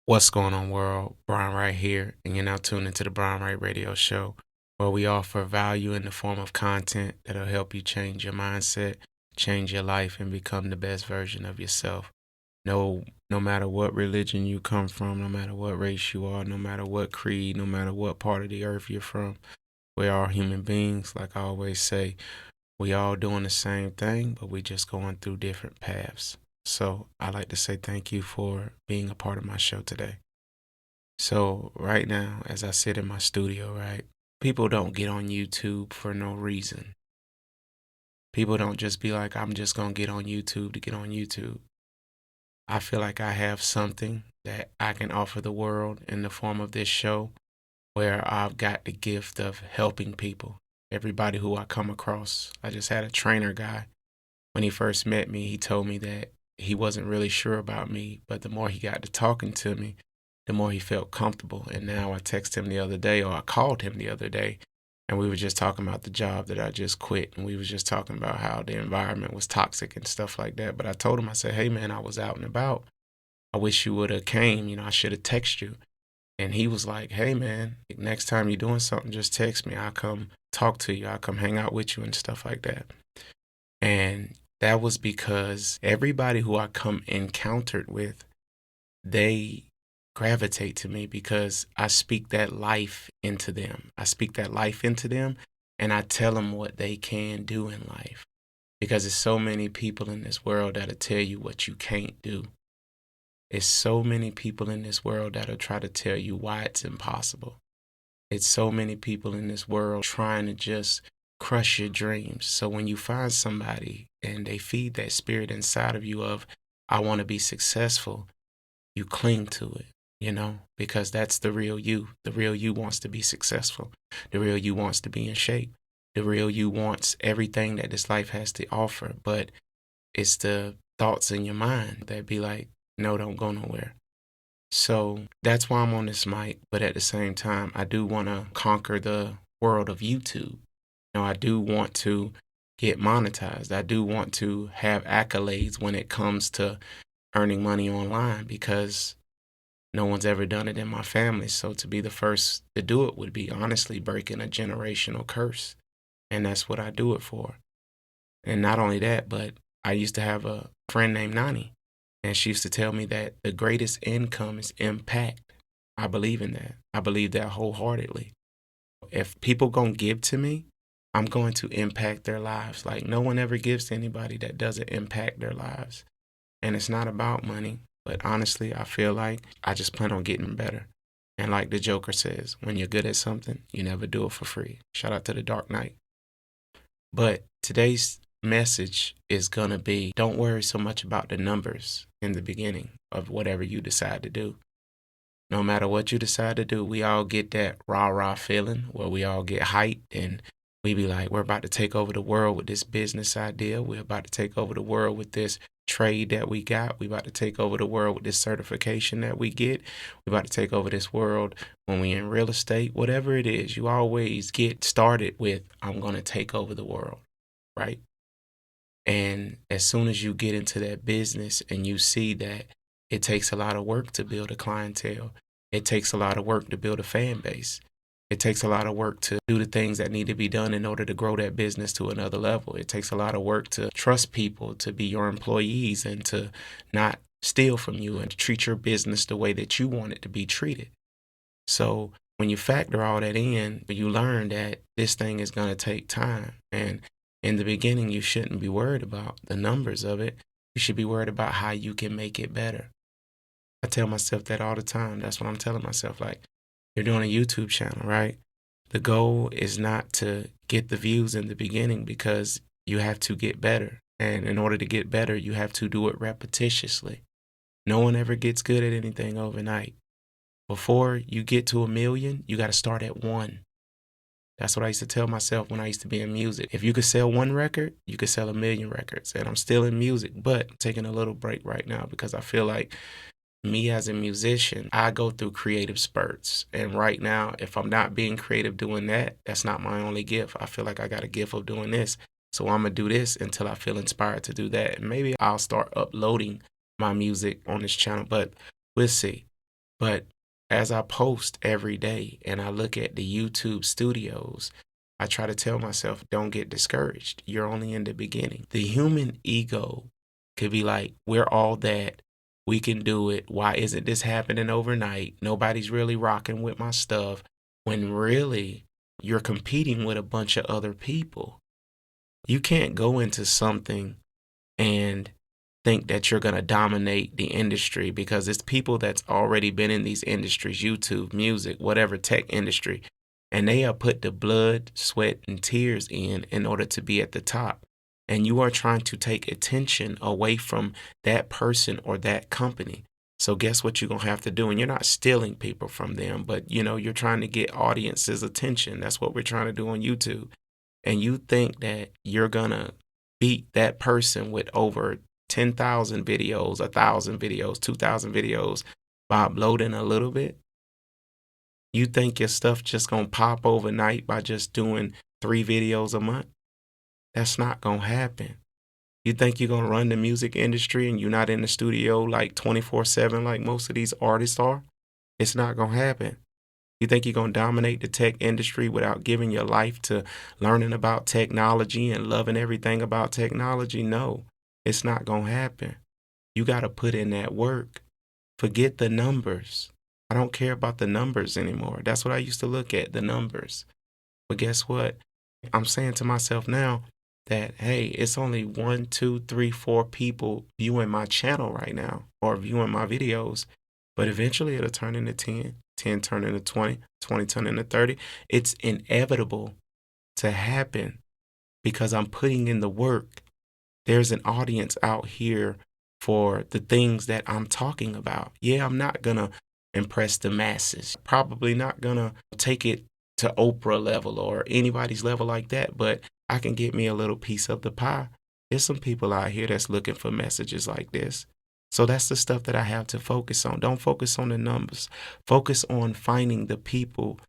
What's going on, world? Brian Wright here, and you're now tuned into the Brian Wright Radio Show, where we offer value in the form of content that'll help you change your mindset, change your life, and become the best version of yourself. No matter what religion you come from, no matter what race you are, no matter what creed, no matter what part of the earth you're from, we're all human beings. Like I always say, we all doing the same thing, but we just going through different paths. So I like to say thank you for being a part of my show today. So right now, as I sit in my studio, right, people don't get on YouTube for no reason. People don't just be like, I'm just going to get on YouTube to get on YouTube. I feel like I have something that I can offer the world in the form of this show where I've got the gift of helping people. Everybody who I come across. I just had a trainer guy. When he first met me, he told me that he wasn't really sure about me, but the more he got to talking to me, the more he felt comfortable. And now I texted him the other day, or I called him the other day, and we were just talking about the job that I just quit. And we was just talking about how the environment was toxic and stuff like that. But I told him, I said, hey man, I was out and about. I wish you would have came, I should have texted you. And he was like, hey man, next time you're doing something, just text me. I'll come talk to you. I'll come hang out with you and stuff like that. And that was because everybody who I come encountered with, they gravitate to me because I speak that life into them. I speak that life into them, and I tell them what they can do in life. Because there's so many people in this world that'll tell you what you can't do. There's so many people in this world that'll try to tell you why it's impossible. It's so many people in this world trying to just crush your dreams. So when you find somebody and they feed that spirit inside of you of, I want to be successful, you cling to it, because that's the real you. The real you wants to be successful. The real you wants to be in shape. The real you wants everything that this life has to offer. But it's the thoughts in your mind that be like, no, don't go nowhere. So that's why I'm on this mic. But at the same time, I do want to conquer the world of YouTube. I do want to get monetized. I do want to have accolades when it comes to earning money online because no one's ever done it in my family. So to be the first to do it would be honestly breaking a generational curse. And that's what I do it for. And not only that, but I used to have a friend named Nani. And she used to tell me that the greatest income is impact. I believe in that. I believe that wholeheartedly. If people gonna give to me, I'm going to impact their lives. Like no one ever gives to anybody that doesn't impact their lives. And it's not about money, but honestly, I feel like I just plan on getting better. And like the Joker says, when you're good at something, you never do it for free. Shout out to the Dark Knight. But today's message is going to be, don't worry so much about the numbers in the beginning of whatever you decide to do. No matter what you decide to do, we all get that rah-rah feeling where we all get hyped and we be like, we're about to take over the world with this business idea. We're about to take over the world with this trade that we got. We're about to take over the world with this certification that we get. We're about to take over this world when we in real estate. Whatever it is, you always get started with, I'm going to take over the world, right? And as soon as you get into that business and you see that it takes a lot of work to build a clientele, it takes a lot of work to build a fan base. It takes a lot of work to do the things that need to be done in order to grow that business to another level. It takes a lot of work to trust people, to be your employees, and to not steal from you and to treat your business the way that you want it to be treated. So when you factor all that in, you learn that this thing is going to take time. And in the beginning, you shouldn't be worried about the numbers of it. You should be worried about how you can make it better. I tell myself that all the time. That's what I'm telling myself. Like, you're doing a YouTube channel, right? The goal is not to get the views in the beginning because you have to get better. And in order to get better, you have to do it repetitiously. No one ever gets good at anything overnight. Before you get to 1 million, you got to start at 1. That's what I used to tell myself when I used to be in music. If you could sell 1 record, you could sell 1 million records. And I'm still in music, but I'm taking a little break right now because I feel like me as a musician, I go through creative spurts. And right now, if I'm not being creative doing that, that's not my only gift. I feel like I got a gift of doing this. So I'm going to do this until I feel inspired to do that. And maybe I'll start uploading my music on this channel, but we'll see. But as I post every day and I look at the YouTube studios, I try to tell myself, don't get discouraged. You're only in the beginning. The human ego could be like, we're all that. We can do it. Why isn't this happening overnight? Nobody's really rocking with my stuff. When really, you're competing with a bunch of other people. You can't go into something and think that you're going to dominate the industry because it's people that's already been in these industries, YouTube, music, whatever tech industry, and they have put the blood, sweat, and tears in order to be at the top. And you are trying to take attention away from that person or that company. So guess what you're going to have to do? And you're not stealing people from them, but you're trying to get audiences' attention. That's what we're trying to do on YouTube. And you think that you're going to beat that person with over 10,000 videos, 1,000 videos, 2,000 videos by uploading a little bit? You think your stuff just gonna pop overnight by just doing 3 videos a month? That's not gonna happen. You think you're gonna run the music industry and you're not in the studio like 24/7 like most of these artists are? It's not gonna happen. You think you're gonna dominate the tech industry without giving your life to learning about technology and loving everything about technology? No, it's not gonna happen. You gotta put in that work. Forget the numbers. I don't care about the numbers anymore. That's what I used to look at, the numbers. But guess what? I'm saying to myself now that, hey, it's only 1, 2, 3, 4 people viewing my channel right now or viewing my videos. But eventually it'll turn into 10, 10 turn into 20, 20 turn into 30. It's inevitable to happen because I'm putting in the work. There's an audience out here for the things that I'm talking about. Yeah, I'm not going to impress the masses. Probably not going to take it to Oprah level or anybody's level like that, but I can get me a little piece of the pie. There's some people out here that's looking for messages like this. So that's the stuff that I have to focus on. Don't focus on the numbers. Focus on finding the people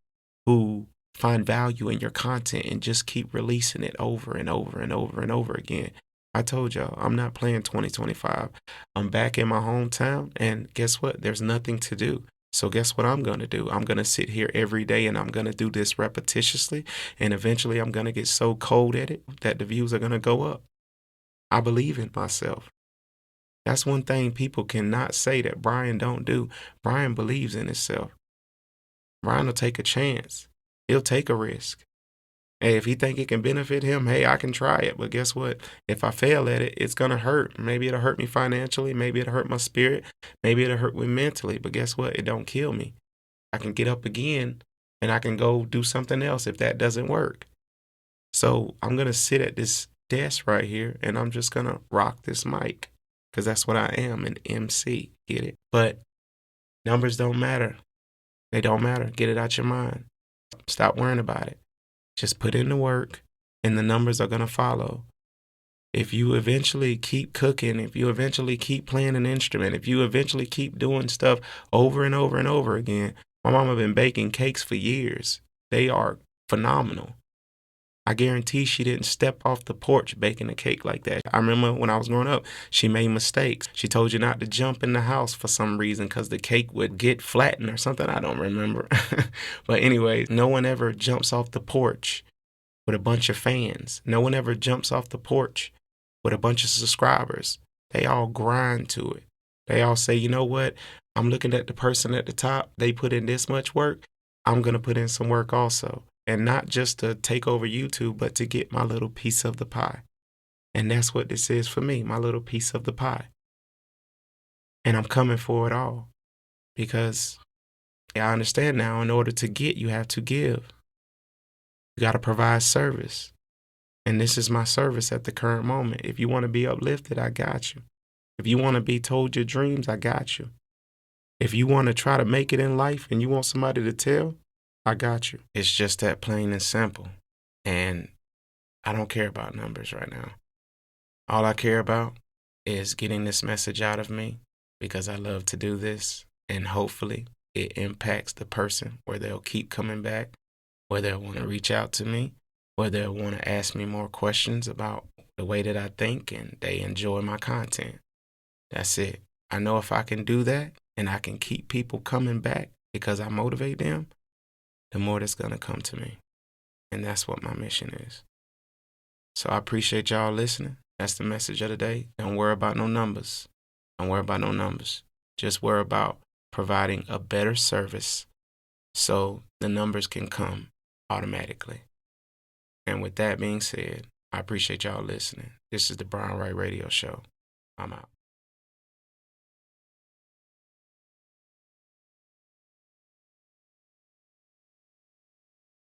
who find value in your content and just keep releasing it over and over and over and over again. I told y'all, I'm not playing 2025. I'm back in my hometown, and guess what? There's nothing to do. So guess what I'm going to do? I'm going to sit here every day and I'm going to do this repetitiously, and eventually I'm going to get so cold at it that the views are going to go up. I believe in myself. That's one thing people cannot say that Brian don't do. Brian believes in himself. Brian will take a chance. He'll take a risk. Hey, if he think it can benefit him, hey, I can try it. But guess what? If I fail at it, it's going to hurt. Maybe it'll hurt me financially. Maybe it'll hurt my spirit. Maybe it'll hurt me mentally. But guess what? It don't kill me. I can get up again and I can go do something else if that doesn't work. So I'm going to sit at this desk right here and I'm just going to rock this mic because that's what I am, an MC. Get it? But numbers don't matter. They don't matter. Get it out your mind. Stop worrying about it. Just put in the work and the numbers are going to follow. If you eventually keep cooking, if you eventually keep playing an instrument, if you eventually keep doing stuff over and over and over again, my mama been baking cakes for years. They are phenomenal. I guarantee she didn't step off the porch baking a cake like that. I remember when I was growing up, she made mistakes. She told you not to jump in the house for some reason because the cake would get flattened or something. I don't remember. But anyway, no one ever jumps off the porch with a bunch of fans. No one ever jumps off the porch with a bunch of subscribers. They all grind to it. They all say, you know what? I'm looking at the person at the top. They put in this much work. I'm going to put in some work also. And not just to take over YouTube, but to get my little piece of the pie. And that's what this is for me, my little piece of the pie. And I'm coming for it all because I understand now in order to get, you have to give. You got to provide service. And this is my service at the current moment. If you want to be uplifted, I got you. If you want to be told your dreams, I got you. If you want to try to make it in life and you want somebody to tell, I got you. It's just that plain and simple. And I don't care about numbers right now. All I care about is getting this message out of me because I love to do this. And hopefully it impacts the person where they'll keep coming back, where they'll want to reach out to me, where they'll want to ask me more questions about the way that I think and they enjoy my content. That's it. I know if I can do that and I can keep people coming back because I motivate them, the more that's going to come to me. And that's what my mission is. So I appreciate y'all listening. That's the message of the day. Don't worry about no numbers. Don't worry about no numbers. Just worry about providing a better service so the numbers can come automatically. And with that being said, I appreciate y'all listening. This is the Brian Wright Radio Show. I'm out.